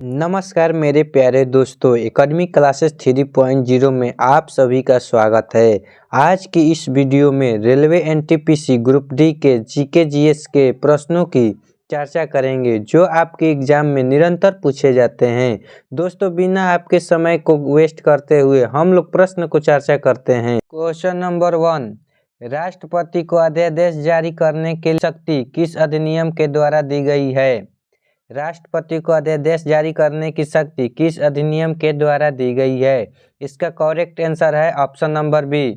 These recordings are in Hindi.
नमस्कार मेरे प्यारे दोस्तों, एकेडमिक क्लासेस 3.0 में आप सभी का स्वागत है। आज की इस वीडियो में रेलवे एनटीपीसी ग्रुप डी के जीके जीएस के प्रश्नों की चर्चा करेंगे जो आपके एग्जाम में निरंतर पूछे जाते हैं। दोस्तों, बिना आपके समय को वेस्ट करते हुए हम लोग प्रश्न को चर्चा करते हैं। क्वेश्चन नंबर 1, राष्ट्रपति को अध्यादेश जारी करने की शक्ति किस अधिनियम के द्वारा दी गई है? राष्ट्रपति को अध्यादेश जारी करने की शक्ति किस अधिनियम के द्वारा दी गई है? इसका करेक्ट आंसर है ऑप्शन नंबर बी,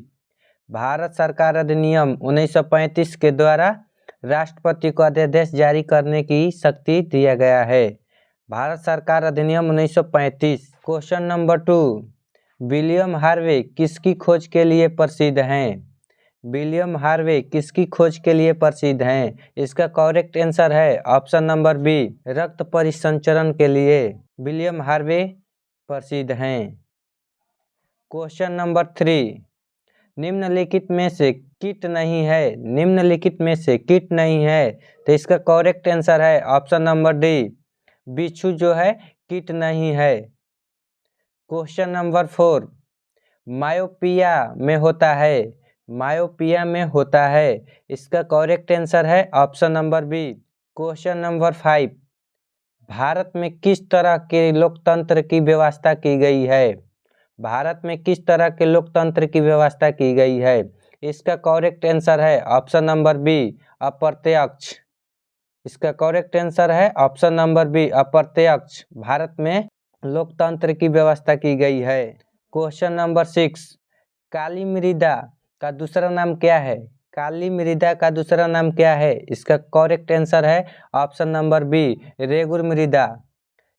भारत सरकार अधिनियम 1935 के द्वारा राष्ट्रपति को अध्यादेश जारी करने की शक्ति दिया गया है। भारत सरकार अधिनियम 1935। क्वेश्चन नंबर 2, विलियम हार्वे किसकी खोज के लिए प्रसिद्ध हैं? विलियम हार्वे किसकी खोज के लिए प्रसिद्ध हैं? इसका करेक्ट आंसर है ऑप्शन नंबर बी, रक्त परिसंचरण के लिए विलियम हार्वे प्रसिद्ध हैं। क्वेश्चन नंबर 3, निम्नलिखित में से कीट नहीं है, निम्नलिखित में से कीट नहीं है, तो इसका करेक्ट आंसर है ऑप्शन नंबर डी, बिच्छू जो है कीट नहीं है। क्वेश्चन नंबर 4, मायोपिया में होता है, मायोपिया में होता है, इसका करेक्ट आंसर है option number B. Question number 5, भारत में किस तरह के लोकतंत्र की व्यवस्था की गई है? भारत में किस तरह के लोकतंत्र की व्यवस्था की गई है? इसका करेक्ट आंसर है ऑप्शन नंबर बी, अप्रत्यक्ष। इसका करेक्ट आंसर है ऑप्शन नंबर बी, अप्रत्यक्ष। भारत में लोकतंत्र की व्यवस्था की गई है। क्वेश्चन नंबर 6, काली मृदा का दूसरा नाम क्या है? काली मृदा का दूसरा नाम क्या है? इसका करेक्ट आंसर है ऑप्शन नंबर बी, रेगुर मृदा।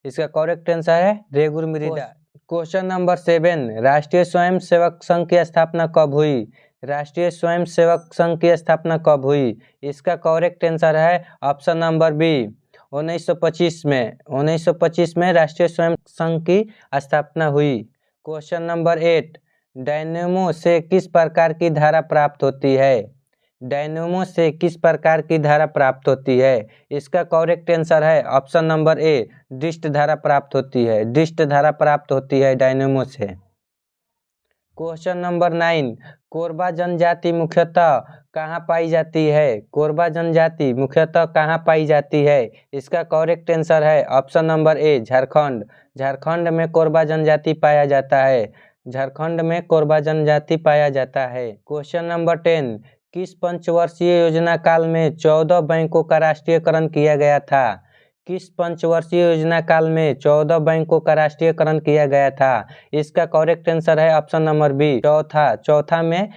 इसका करेक्ट आंसर है रेगुर मृदा। क्वेश्चन नंबर 7, राष्ट्रीय स्वयंसेवक संघ की स्थापना कब हुई? राष्ट्रीय स्वयंसेवक संघ की स्थापना कब हुई? इसका करेक्ट आंसर है ऑप्शन नंबर बी, 1925 में। 1925 में राष्ट्रीय स्वयं संघ की स्थापना हुई। क्वेश्चन नंबर 8, डायनेमो से किस प्रकार की धारा प्राप्त होती है? डायनेमो से किस प्रकार की धारा प्राप्त होती है? इसका करेक्ट आंसर है ऑप्शन नंबर ए, डिस्ट धारा प्राप्त होती है। डिस्ट धारा प्राप्त होती है डायनेमो से। क्वेश्चन नंबर 9, कोरबा जनजाति मुख्यतः कहाँ पाई जाती है? कोरबा जनजाति मुख्यतः कहाँ पाई जाती है? इसका करेक्ट आंसर है option number A, Jharkhand. Jharkhand में कोरबा जनजाति पाया जाता है। झारखंड में कोरबा जनजाति पाया जाता है। क्वेश्चन नंबर 10, किस पंचवर्षीय योजना काल में 14 बैंकों का राष्ट्रीयकरण किया गया था? किस पंचवर्षीय योजना काल में 14 बैंकों का राष्ट्रीयकरण किया गया था? इसका करेक्ट आंसर है ऑप्शन नंबर बी, चौथा में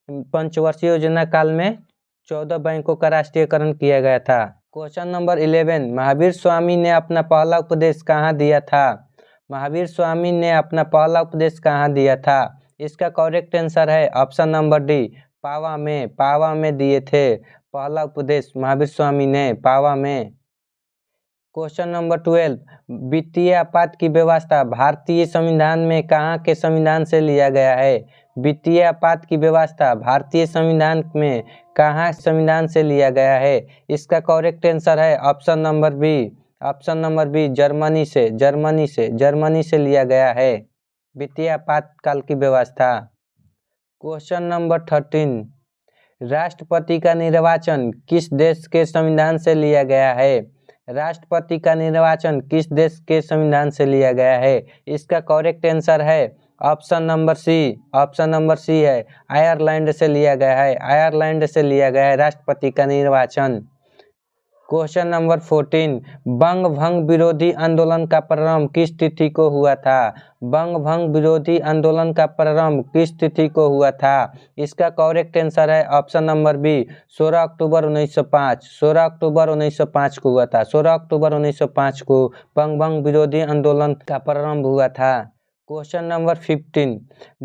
पंचवर्षीय योजना काल में 14 बैंकों का राष्ट्रीयकरण किया गया था। क्वेश्चन नंबर 11, महावीर स्वामी ने अपना पहला उपदेश कहाँ दिया था? महावीर स्वामी ने अपना पहला उपदेश कहाँ दिया था? इसका करेक्ट आंसर है ऑप्शन नंबर डी, पावा में। पावा में दिए थे पहला उपदेश महावीर स्वामी ने, पावा में। क्वेश्चन नंबर 12, वित्तीय आपात की व्यवस्था भारतीय संविधान में कहाँ के संविधान से लिया गया है? वित्तीय आपात की व्यवस्था भारतीय संविधान में कहाँ संविधान से लिया गया है? इसका करेक्ट आंसर है option number B, option number B, Germany से। जर्मनी से लिया गया है वित्तीय आपातकाल की व्यवस्था। क्वेश्चन नंबर 13, राष्ट्रपति का निर्वाचन किस देश के संविधान से लिया गया है? राष्ट्रपति का निर्वाचन किस देश के संविधान से लिया गया है? इसका करेक्ट आंसर है option number C. Option number C है, आयरलैंड से लिया गया है। आयरलैंड से लिया गया है राष्ट्रपति का निर्वाचन। क्वेश्चन नंबर 14, बंग भंग विरोधी आंदोलन का प्रारंभ किस तिथि को हुआ था? बंग भंग विरोधी आंदोलन का प्रारंभ किस तिथि को हुआ था? इसका करेक्ट आंसर है ऑप्शन नंबर बी, 16 अक्टूबर 1905। 16 अक्टूबर 1905 को हुआ था। 16 अक्टूबर 1905 को बंग भंग विरोधी आंदोलन का प्रारंभ हुआ था। क्वेश्चन नंबर 15,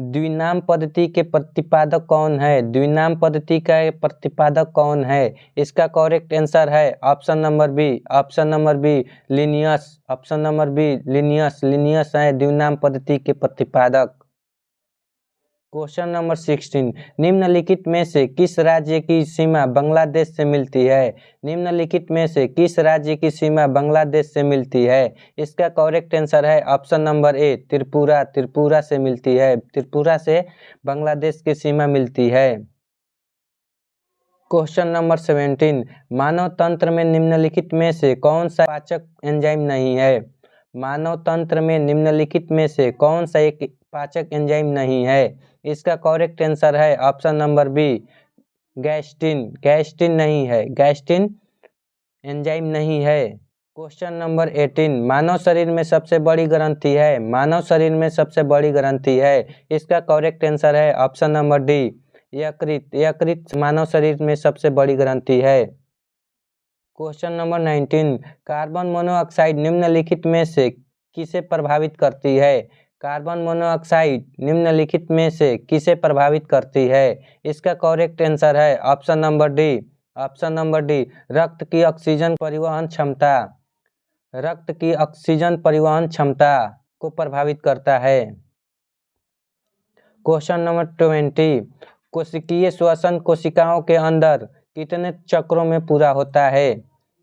द्विनाम पद्धति के प्रतिपादक कौन है? द्विनाम पद्धति का प्रतिपादक कौन है? इसका करेक्ट आंसर है option number B, option number B, Linnaeus. Option number B, Linnaeus है द्विनाम पद्धति के प्रतिपादक। क्वेश्चन नंबर 16, निम्नलिखित में से किस राज्य की सीमा बांग्लादेश से मिलती है? निम्नलिखित में से किस राज्य की सीमा बांग्लादेश से मिलती है? इसका करेक्ट आंसर है option number A Tripura. Tripura से मिलती है, त्रिपुरा से बांग्लादेश की सीमा मिलती है। क्वेश्चन नंबर 17, मानव तंत्र में निम्नलिखित में से कौन सा पाचक एंजाइम नहीं है? मानव तंत्र में निम्नलिखित में से कौन सा एक पाचक एंजाइम नहीं है? इसका करेक्ट आंसर है option number B gastrin. Gastrin नहीं है, गैस्ट्रिन एंजाइम नहीं है। क्वेश्चन नंबर 18, मानव शरीर में सबसे बड़ी ग्रंथि है? मानव शरीर में सबसे बड़ी ग्रंथि है। इसका करेक्ट आंसर है ऑप्शन नंबर डी यकृत। यकृत मानव शरीर में सबसे बड़ी ग्रंथि है। क्वेश्चन नंबर 19, कार्बन मोनोऑक्साइड निम्नलिखित में से किसे प्रभावित करती है? कार्बन मोनोऑक्साइड निम्नलिखित में से किसे प्रभावित करती है? इसका करेक्ट आंसर है option number D. Option number D, रक्त की ऑक्सीजन परिवहन क्षमता। रक्त की ऑक्सीजन परिवहन क्षमता को प्रभावित करता है। क्वेश्चन नंबर 20, कोशिकीय श्वसन कोशिकाओं के अंदर कितने चक्रों में पूरा होता है?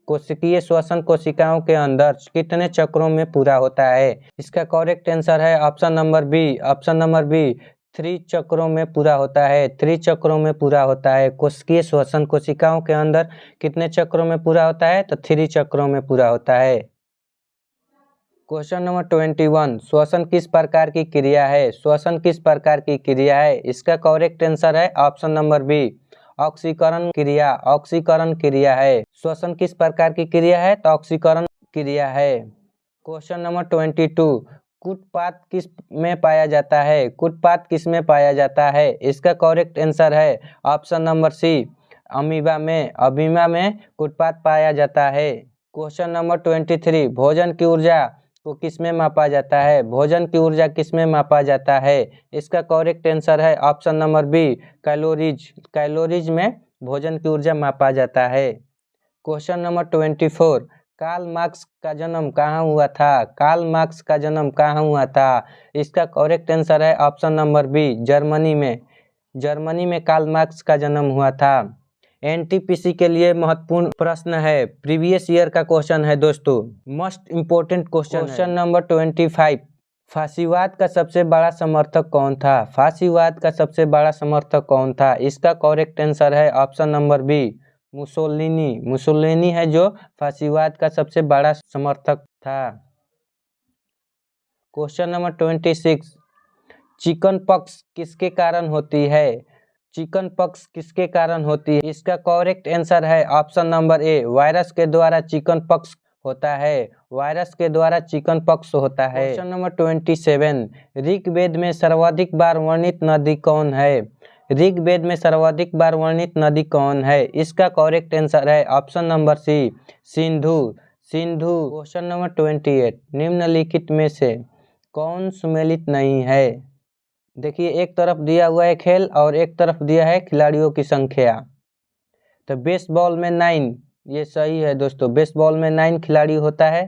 कोशिकीय श्वसन कोशिकाओं के अंदर कितने चक्रों में पूरा होता है? इसका करेक्ट आंसर है option number B. Option number B 3 चक्रों में पूरा होता है। 3 चक्रों में पूरा होता है। कोशिकीय श्वसन कोशिकाओं के अंदर कितने चक्रों में पूरा होता है? तो 3 चक्रों में पूरा होता है। क्वेश्चन नंबर 21, श्वसन किस प्रकार की क्रिया है? श्वसन किस प्रकार की क्रिया है? इसका करेक्ट आंसर है ऑप्शन नंबर बी ऑक्सीकरण क्रिया। ऑक्सीकरण क्रिया है। श्वसन किस प्रकार की क्रिया है? तो ऑक्सीकरण क्रिया है। क्वेश्चन नंबर 22, कुटपाथ किस में पाया जाता है? कुटपाथ किस में पाया जाता है? इसका करेक्ट आंसर है ऑप्शन नंबर सी अमीबा में। अमीबा में कुटपाथ पाया जाता है। क्वेश्चन नंबर 23, भोजन की ऊर्जा को किस में मापा जाता है? भोजन की ऊर्जा किस में मापा जाता है? इसका करेक्ट आंसर है option number B calories. Calories में भोजन की ऊर्जा मापा जाता है। क्वेश्चन नंबर 24, कार्ल मार्क्स का जन्म कहाँ हुआ था? कार्ल मार्क्स का जन्म कहाँ हुआ था? इसका करेक्ट आंसर है ऑप्शन नंबर बी जर्मनी में। जर्मनी में कार्ल मार्क्स का जन्म हुआ था। एनटीपीसी के लिए महत्वपूर्ण प्रश्न है, प्रीवियस ईयर का क्वेश्चन है दोस्तों, मोस्ट इम्पोर्टेंट क्वेश्चन नंबर 25, फासीवाद का सबसे बड़ा समर्थक कौन था? फासीवाद का सबसे बड़ा समर्थक कौन था? इसका करेक्ट आंसर है option number B Mussolini. Mussolini है जो फासीवाद का सबसे बड़ा समर्थक था। क्वेश्चन नंबर 26, चिकन पॉक्स किसके कारण होती है? चिकन पॉक्स किसके कारण होती है? इसका करेक्ट आंसर है ऑप्शन नंबर ए वायरस के द्वारा चिकन पॉक्स होता है। वायरस के द्वारा चिकन पॉक्स होता है। क्वेश्चन नंबर 27, ऋग्वेद में सर्वाधिक बार वर्णित नदी कौन है? ऋग्वेद में सर्वाधिक बार वर्णित नदी कौन है? इसका करेक्ट आंसर है option number C Sindhu. Sindhu. Question number 28, निम्नलिखित में से कौन सुमेलित नहीं है? देखिए, एक तरफ दिया हुआ है खेल और एक तरफ दिया है खिलाड़ियों की संख्या। तो बेसबॉल में 9, ये सही है दोस्तों। बेसबॉल में 9 खिलाड़ी होता है।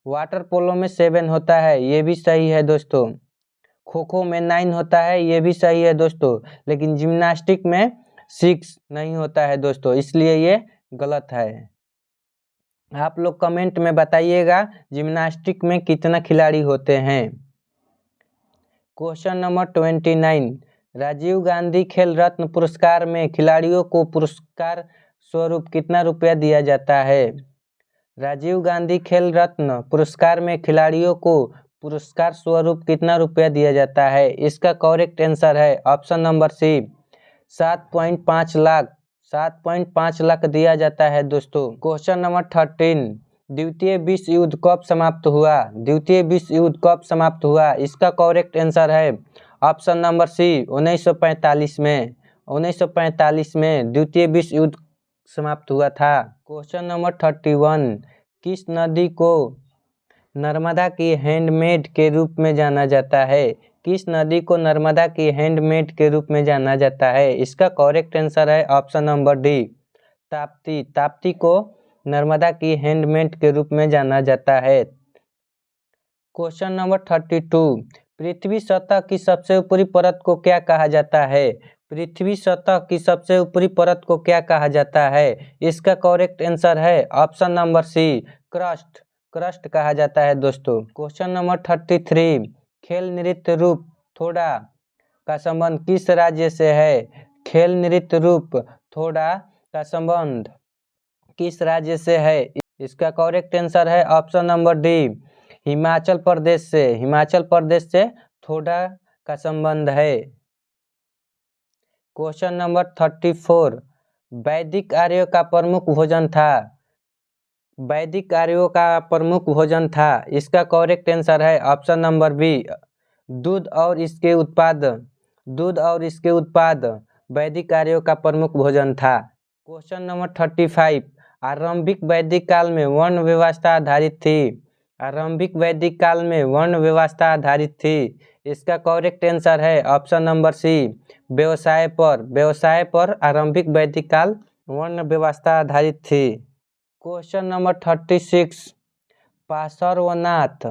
वाटर पोलो में 7 होता है, ये भी सही है दोस्तों। खो खो में 9 होता है, ये भी सही है दोस्तों। लेकिन जिम्नास्टिक में 6 नहीं होता है दोस्तों, इसलिए ये गलत है। आप लोग कमेंट में बताइएगा जिम्नास्टिक में कितना खिलाड़ी होते हैं। क्वेश्चन नंबर 29, राजीव गांधी खेल रत्न पुरस्कार में खिलाड़ियों को पुरस्कार स्वरूप कितना रुपया दिया जाता है? राजीव गांधी खेल रत्न पुरस्कार में खिलाड़ियों को पुरस्कार स्वरूप कितना रुपया दिया जाता है? इसका करेक्ट आंसर है option number C 7.5 lakh. 7.5 lakh दिया जाता है दोस्तों। क्वेश्चन नंबर 13, द्वितीय विश्व युद्ध कब समाप्त हुआ? द्वितीय विश्व युद्ध कब समाप्त हुआ? इसका करेक्ट आंसर है ऑप्शन नंबर सी 1945 में। 1945 में द्वितीय विश्व युद्ध समाप्त हुआ था। क्वेश्चन नंबर 31, किस नदी को नर्मदा की हैंडमेड के रूप में जाना जाता है? किस नदी को नर्मदा की हैंडमेड के रूप में जाना जाता है? इसका करेक्ट आंसर है option number D Tapti. Tapti को नर्मदा की हैंडमेड के रूप में जाना जाता है। क्वेश्चन नंबर 32, पृथ्वी सतह की सबसे ऊपरी परत को क्या कहा जाता है? पृथ्वी सतह की सबसे ऊपरी परत को क्या कहा जाता है? इसका करेक्ट आंसर है option number C, crust. Crust कहा जाता है दोस्तों। क्वेश्चन नंबर 33, खेल नृत्य रूप थोड़ा का संबंध किस राज्य से है? खेल नृत्य रूप थोड़ा का संबंध किस राज्य से है? इसका करेक्ट आंसर है option number D, Himachal Pradesh से। हिमाचल प्रदेश से थोड़ा का संबंध है। क्वेश्चन नंबर 34, वैदिक आर्यों का प्रमुख भोजन था। वैदिक आर्यों का प्रमुख भोजन था। इसका करेक्ट आंसर है ऑप्शन नंबर बी, दूध और इसके उत्पाद। दूध और इसके उत्पाद वैदिक आर्यों का प्रमुख भोजन था। क्वेश्चन नंबर 35, आरंभिक वैदिक काल में वर्ण व्यवस्था आधारित थी। आरंभिक वैदिक काल में वर्ण व्यवस्था आधारित थी। इसका करेक्ट आंसर है ऑप्शन नंबर सी, व्यवसाय पर। व्यवसाय पर आरंभिक वैदिक काल वर्ण व्यवस्था आधारित थी। क्वेश्चन नंबर 36, पार्श्वनाथ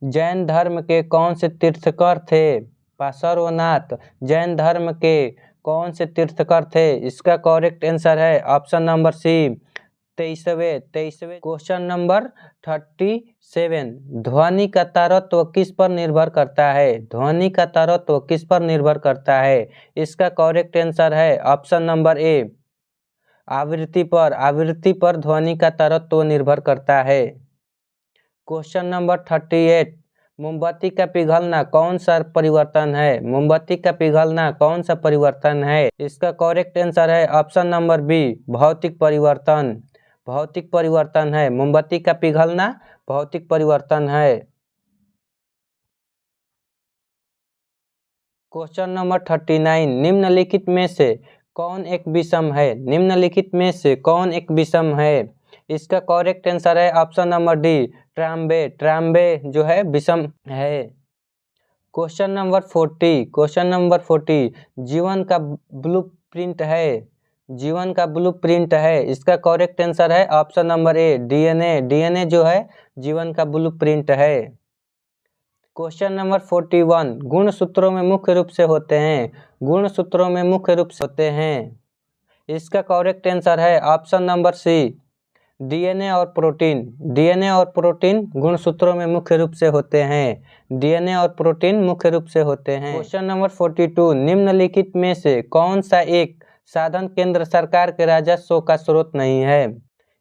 जैन धर्म के कौन से तीर्थकर थे? पार्श्वनाथ जैन धर्म के कौन से तीर्थकर थे? इसका करेक्ट आंसर है ऑप्शन नंबर सी, 23वें। क्वेश्चन नंबर 37, ध्वनि का तारतम्य किस पर निर्भर करता है? ध्वनि का तारतम्य किस पर निर्भर करता है? इसका करेक्ट आंसर है ऑप्शन नंबर ए, आवृत्ति पर। आवृत्ति पर ध्वनि का तारतम्य निर्भर करता है। क्वेश्चन नंबर 38, मोमबत्ती का पिघलना कौन सा परिवर्तन है? मोमबत्ती का पिघलना कौन सा परिवर्तन है? इसका करेक्ट आंसर है ऑप्शन नंबर बी, भौतिक परिवर्तन। भौतिक परिवर्तन है। मोमबत्ती का पिघलना भौतिक परिवर्तन है। क्वेश्चन नंबर 39, निम्नलिखित में से कौन एक विषम है? निम्नलिखित में से कौन एक विषम है? इसका करेक्ट आंसर है option number D, Trombay. Trombay जो है विषम है। क्वेश्चन नंबर 40, क्वेश्चन नंबर 40, जीवन का ब्लूप्रिंट है। जीवन का ब्लूप्रिंट है। इसका करेक्ट आंसर है option number A, DNA. DNA जो है जीवन का ब्लूप्रिंट है। क्वेश्चन नंबर 41, गुण सूत्रों में मुख्य रूप से होते हैं। गुण सूत्रों में मुख्य रूप से होते हैं। इसका करेक्ट आंसर है ऑप्शन नंबर सी, डीएनए और प्रोटीन। डीएनए और प्रोटीन गुण सूत्रों में मुख्य रूप से होते हैं। डीएनए और प्रोटीन मुख्य रूप से होते हैं। क्वेश्चन नंबर 42, निम्नलिखित में से कौन सा एक साधन केंद्र सरकार के राजस्व का स्रोत नहीं है?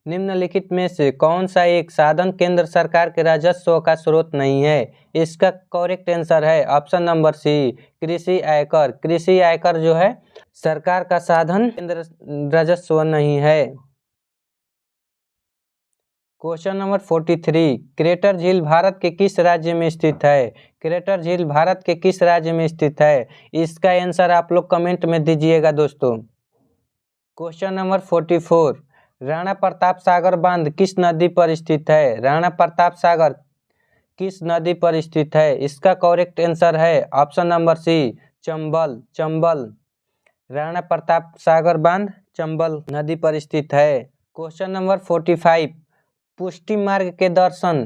निम्नलिखित में से कौन सा एक साधन केंद्र सरकार के राजस्व का स्रोत नहीं है? इसका करेक्ट आंसर है ऑप्शन नंबर सी, कृषि आयकर। कृषि आयकर जो है सरकार का साधन केंद्र राजस्व नहीं है। क्वेश्चन नंबर 43, क्रेटर झील भारत के किस राज्य में स्थित है? क्रेटर झील भारत के किस राज्य में स्थित है? इसका आंसर आप लोग कमेंट में दीजिएगा दोस्तों। क्वेश्चन नंबर 44, राणा प्रताप सागर बांध किस नदी पर स्थित है? राणा प्रताप सागर किस नदी पर स्थित है? इसका करेक्ट आंसर है option number C, Chambal. Chambal. Rana Pratap Sagar बांध चंबल नदी पर स्थित है। क्वेश्चन नंबर 45, पुष्टि मार्ग के दर्शन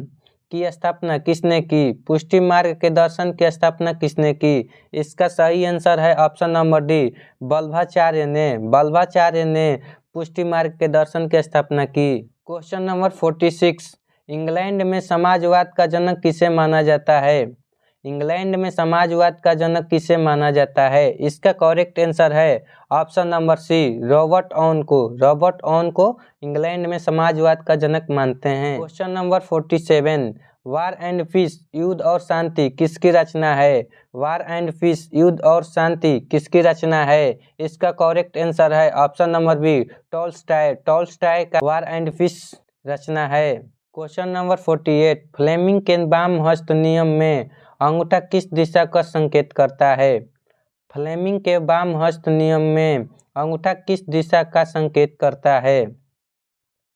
की स्थापना किसने की? पुष्टि मार्ग के दर्शन की स्थापना किसने की? इसका सही आंसर है ऑप्शन नंबर डी, वल्लभाचार्य ने। वल्लभाचार्य ने पुष्टि मार्ग के दर्शन की स्थापना की। क्वेश्चन नंबर 46, इंग्लैंड में समाजवाद का जनक किसे माना जाता है? इंग्लैंड में समाजवाद का जनक किसे माना जाता है? इसका करेक्ट आंसर है option number C, Robert Owen को। रॉबर्ट ऑन को इंग्लैंड में समाजवाद का जनक मानते हैं। Question number 47, war and peace युद्ध और शांति किसकी रचना है? वार एंड पीस युद्ध और शांति किसकी रचना है? इसका करेक्ट आंसर है option number B, Tolstoy. Tolstoy का वार एंड पीस रचना है। क्वेश्चन नंबर 48, फ्लेमिंग के वाम हस्त नियम में अंगूठा किस दिशा का संकेत करता है? फ्लेमिंग के वाम हस्त नियम में अंगूठा किस दिशा का संकेत करता है?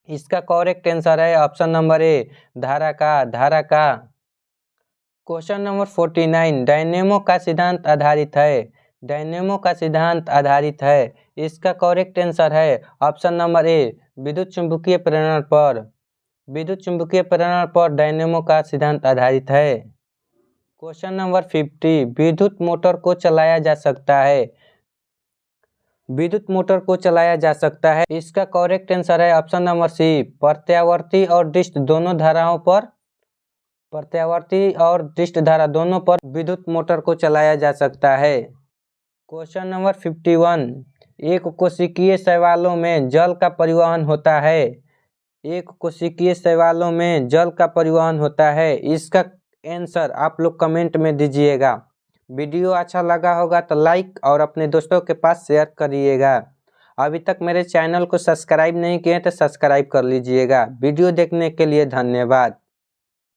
इसका करेक्ट आंसर है ऑप्शन नंबर ए, धारा का। धारा का। क्वेश्चन नंबर 49, डायनेमो का सिद्धांत आधारित है। डायनेमो का सिद्धांत आधारित है। इसका करेक्ट आंसर है ऑप्शन नंबर ए, विद्युत चुंबकीय प्रेरण पर। विद्युत चुंबकीय प्रेरण पर डायनेमो का सिद्धांत आधारित है। क्वेश्चन नंबर 50, विद्युत मोटर को चलाया जा सकता है। विद्युत मोटर को चलाया जा सकता है, इसका करेक्ट आंसर है ऑप्शन नंबर सी, प्रत्यावर्ती और डिस्क दोनों धाराओं पर, प्रत्यावर्ती और डिस्क धारा दोनों पर विद्युत मोटर को चलाया जा सकता है। क्वेश्चन नंबर 51, एक कोशिकीय शैवालों में जल का परिवहन होता है। एक कोशिकीय शैवालों में जल का परिवहन होता है, इसका आंसर आप लोग कमेंट में दीजिएगा। वीडियो अच्छा लगा होगा तो लाइक और अपने दोस्तों के पास शेयर करिएगा। अभी तक मेरे चैनल को सब्सक्राइब नहीं किए तो सब्सक्राइब कर लीजिएगा। वीडियो देखने के लिए धन्यवाद।